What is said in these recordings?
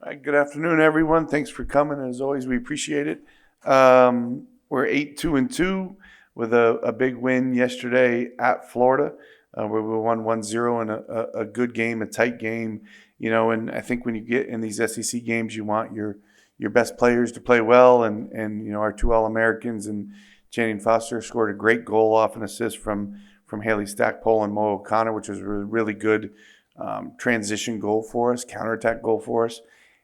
Good afternoon, everyone. Thanks for coming. As always, we appreciate it. We're 8-2-2 with a big win yesterday at Florida, where we won 1-0 in a good game, a tight game. And I think when you get in these SEC games, you want your best players to play well. And our two All-Americans and Channing Foster scored a great goal off an assist from Haley Stackpole and Mo O'Connor, which was a really good transition goal for us, counterattack goal for us.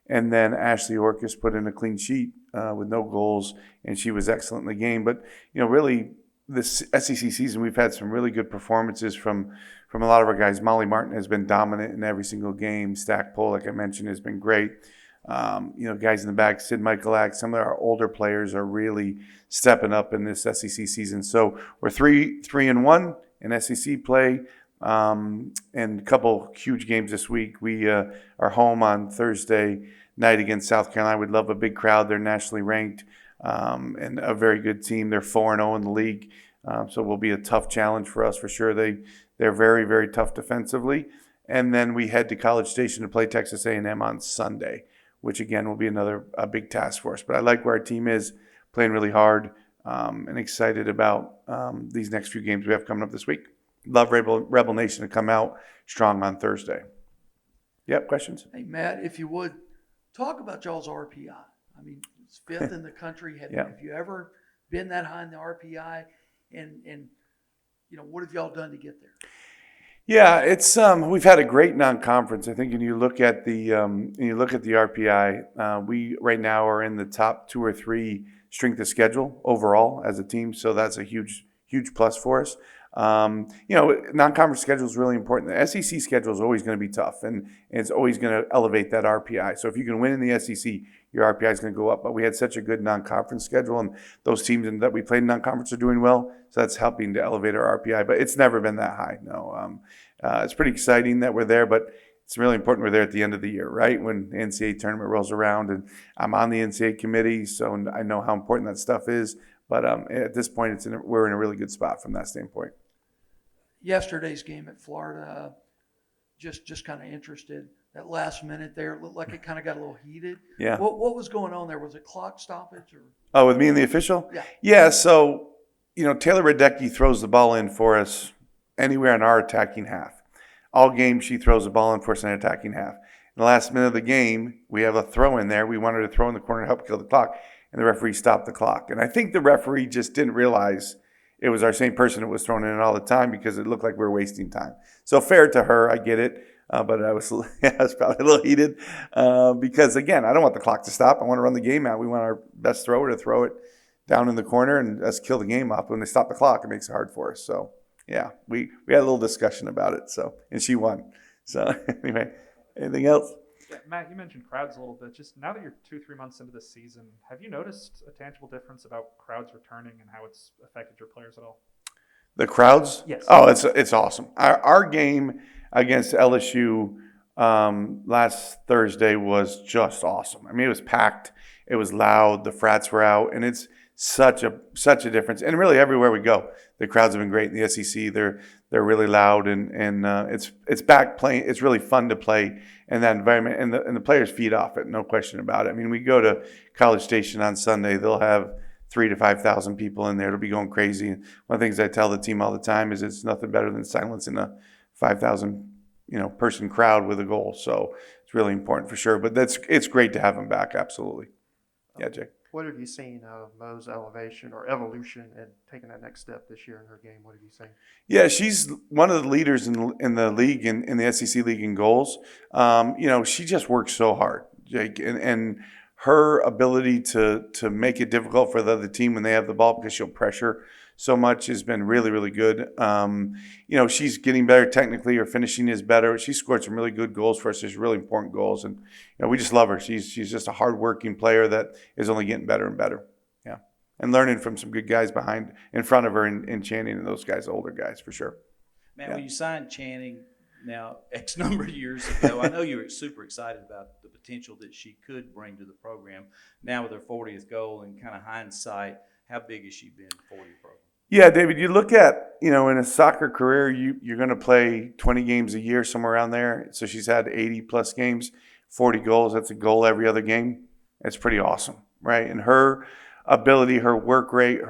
And then Ashley Orcus put in a clean sheet with no goals, and she was excellent in the game. But, really, this SEC season, we've had some really good performances from a lot of our guys. Molly Martin has been dominant in every single game. Stackpole, like I mentioned, has been great. Guys in the back, Sid Michaelak, some of our older players are really stepping up in this SEC season. So we're 3-1 in SEC play. And a couple huge games this week. We are home on Thursday night against South Carolina. We'd love a big crowd. They're nationally ranked and a very good team. They're 4-0 in the league, so it will be a tough challenge for us for sure. They're very, very tough defensively. And then we head to College Station to play Texas A&M on Sunday, which again will be a big task for us. But I like where our team is, playing really hard, and excited about these next few games we have coming up this week. Love Rebel Nation to come out strong on Thursday. Yep, questions? Hey, Matt, if you would, talk about y'all's RPI. I mean, it's fifth in the country. Have you ever been that high in the RPI? And what have y'all done to get there? Yeah, it's we've had a great non-conference. I think when you look at the RPI, we right now are in the top 2 or 3 strength of schedule overall as a team. So that's a huge plus for us. Non-conference schedule is really important. The SEC schedule is always going to be tough, and it's always going to elevate that RPI. So if you can win in the SEC, your RPI is going to go up. But we had such a good non-conference schedule, and those teams that we played in non-conference are doing well. So that's helping to elevate our RPI. But it's never been that high. No, it's pretty exciting that we're there, but it's really important we're there at the end of the year, right? When the NCAA tournament rolls around, and I'm on the NCAA committee, so I know how important that stuff is. But at this point, we're in a really good spot from that standpoint. Yesterday's game at Florida, just kind of interested. That last minute there, it looked like it kind of got a little heated. Yeah. What was going on there? Was it clock stoppage or? Oh, with me and the official? Yeah. Yeah. So, Taylor Radecki throws the ball in for us anywhere in our attacking half. All game, she throws the ball in for us in our attacking half. In the last minute of the game, we have a throw in there. We wanted to throw in the corner to help kill the clock, and the referee stopped the clock. And I think the referee just didn't realize it was our same person that was thrown in all the time because it looked like we were wasting time. So fair to her, I get it. But I was probably a little heated because, again, I don't want the clock to stop. I want to run the game out. We want our best thrower to throw it down in the corner and us kill the game off. When they stop the clock, it makes it hard for us. So, yeah, we had a little discussion about it. So, and she won. So, anyway, anything else? Yeah, Matt, you mentioned crowds a little bit. Just now that you're 2-3 months into this season, have you noticed a tangible difference about crowds returning and how it's affected your players at all? The crowds? Yes. Oh, it's awesome. Our game against LSU last Thursday was just awesome. I mean, it was packed. It was loud. The frats were out, and it's such a difference. And really, everywhere we go, the crowds have been great in the SEC. They're really loud, and it's back playing. It's really fun to play in that environment, and the players feed off it, no question about it. I mean, we go to College Station on Sunday. They'll have 3,000 to 5,000 people in there. It'll be going crazy. And one of the things I tell the team all the time is it's nothing better than silencing a 5,000 person crowd with a goal. So it's really important for sure. But it's great to have them back. Absolutely. Yeah, Jake. What have you seen of Mo's elevation or evolution and taking that next step this year in her game? What have you seen? Yeah, she's one of the leaders in the league, in the SEC league in goals. She just works so hard, Jake, and her ability to make it difficult for the other team when they have the ball because she'll pressure so much has been really, really good. She's getting better technically. Her finishing is better. She scored some really good goals for us. There's really important goals, and we just love her. She's just a hard-working player that is only getting better and better. Yeah, and learning from some good guys in front of her in Channing and those guys, older guys for sure. Man, when you signed Channing now X number of years ago, I know you were super excited about the potential that she could bring to the program. Now with her 40th goal and kind of hindsight, how big has she been for your program? Yeah, David, you look at, in a soccer career, you're going to play 20 games a year, somewhere around there. So she's had 80-plus games. 40 goals. That's a goal every other game. It's pretty awesome, right? And her ability, her work rate,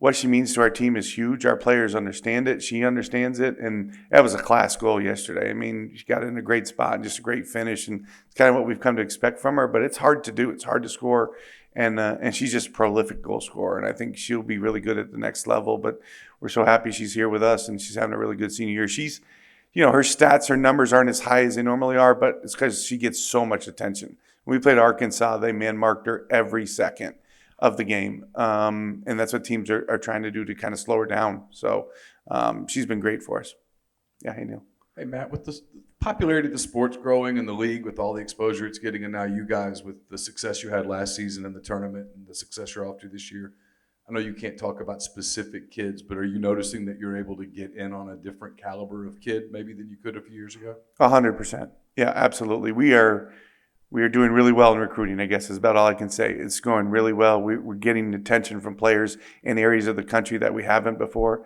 what she means to our team is huge. Our players understand it. She understands it. And that was a class goal yesterday. I mean, she got it in a great spot and just a great finish. And it's kind of what we've come to expect from her, but it's hard to do. It's hard to score. And she's just a prolific goal scorer. And I think she'll be really good at the next level. But we're so happy she's here with us and she's having a really good senior year. She's, her stats, her numbers aren't as high as they normally are, but it's because she gets so much attention. When we played Arkansas, they man-marked her every second of the game. And that's what teams are trying to do to kind of slow her down. So she's been great for us. Yeah, hey, Neil. Hey, Matt, with the popularity of the sport's growing in the league, with all the exposure it's getting, and now you guys with the success you had last season in the tournament and the success you're off to this year, I know you can't talk about specific kids, but are you noticing that you're able to get in on a different caliber of kid maybe than you could a few years ago? 100%. Yeah, absolutely. We are doing really well in recruiting, I guess is about all I can say. It's going really well. We're getting attention from players in areas of the country that we haven't before.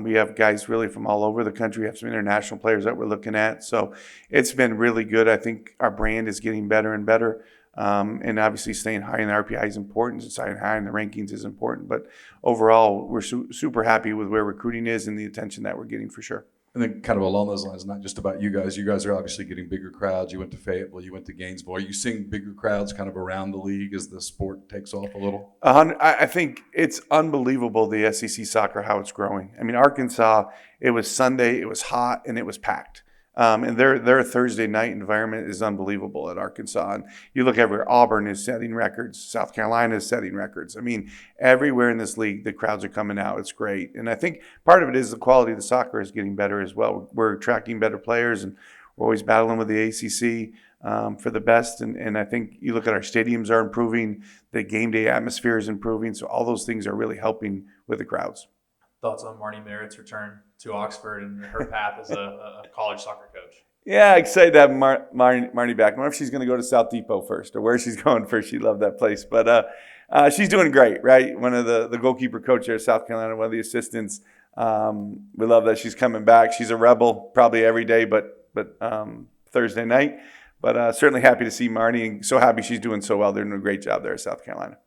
We have guys really from all over the country. We have some international players that we're looking at. So it's been really good. I think our brand is getting better and better. And obviously staying high in the RPI is important. Staying high in the rankings is important. But overall, we're super happy with where recruiting is and the attention that we're getting for sure. And then kind of along those lines, not just about you guys are obviously getting bigger crowds. You went to Fayetteville, you went to Gainesville. Are you seeing bigger crowds kind of around the league as the sport takes off a little? I think it's unbelievable, the SEC soccer, how it's growing. I mean, Arkansas, it was Sunday, it was hot, and it was packed. And their Thursday night environment is unbelievable at Arkansas. And you look everywhere, Auburn is setting records, South Carolina is setting records. I mean, everywhere in this league, the crowds are coming out. It's great. And I think part of it is the quality of the soccer is getting better as well. We're attracting better players, and we're always battling with the ACC for the best. And I think you look at our stadiums are improving, the game day atmosphere is improving. So all those things are really helping with the crowds. Thoughts on Marnie Merritt's return to Oxford and her path as a college soccer coach? Yeah, excited to have Marnie back. I wonder if she's going to go to South Depot first or where she's going first. She loved that place. But she's doing great, right? One of the goalkeeper coach there at South Carolina, one of the assistants. We love that she's coming back. She's a rebel probably every day, but Thursday night. But certainly happy to see Marnie, and so happy she's doing so well. They're doing a great job there at South Carolina.